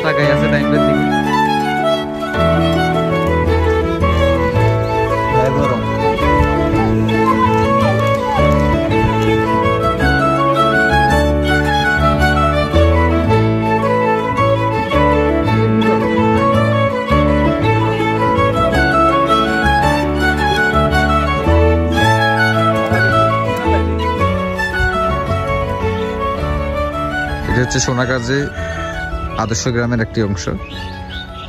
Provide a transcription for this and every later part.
তাকাই আছে টাইমের দিকে। গরম এটা হচ্ছে সোনাগাজী আদর্শ গ্রামের একটি অংশ।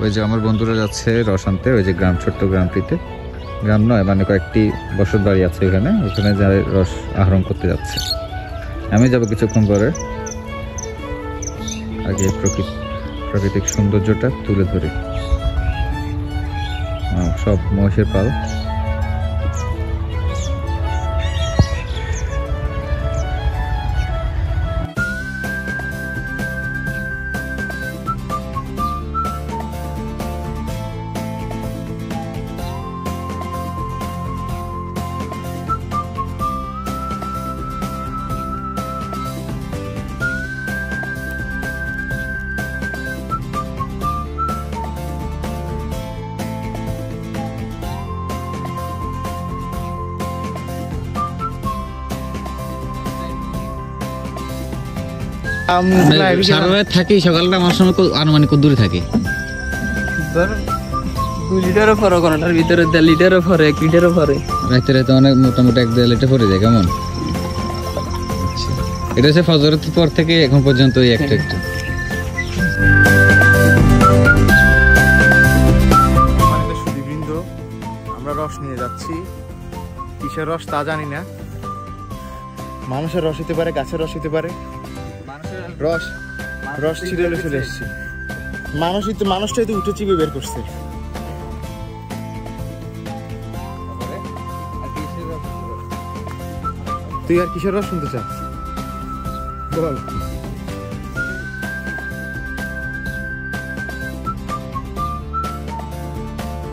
ওই যে আমার বন্ধুরা যাচ্ছে রস আনতে, ওই যে গ্রাম, ছোট্ট গ্রামটিতে, গ্রাম নয় মানে কয়েকটি বসত বাড়ি আছে ওখানে, ওখানে যা রস আহরণ করতে যাচ্ছে। আমি যাব কিছুক্ষণ পরে। আগে প্রাকৃতিক সৌন্দর্যটা তুলে ধরি। সব মহিষের পাল। থাকি সকালটা আমার সময় আনুমানিক দূরে থাকে 2 লিটারও পরে, কোনটার ভিতরে 1.5 লিটারও পরে, 1 লিটারও পরে। রাতে রাতে অনেক মোটামুটি 1-1.5 লিটার পরে যায়। কেমন এটা হচ্ছে ফজরের পর থেকে এখন পর্যন্ত ওই একটা একটা। সুদীবৃন্দ, আমরা রস নিয়ে যাচ্ছি। কিসের রস তা জানি না। মানুষের রস হতে পারে, গাছের রস হতে পারে। রস ছিঁড়ে চলে এসছে। মানুষটাই তো উঠে চিপে বের করছে। তুই আর কিসের রস শুনতে চাস বল?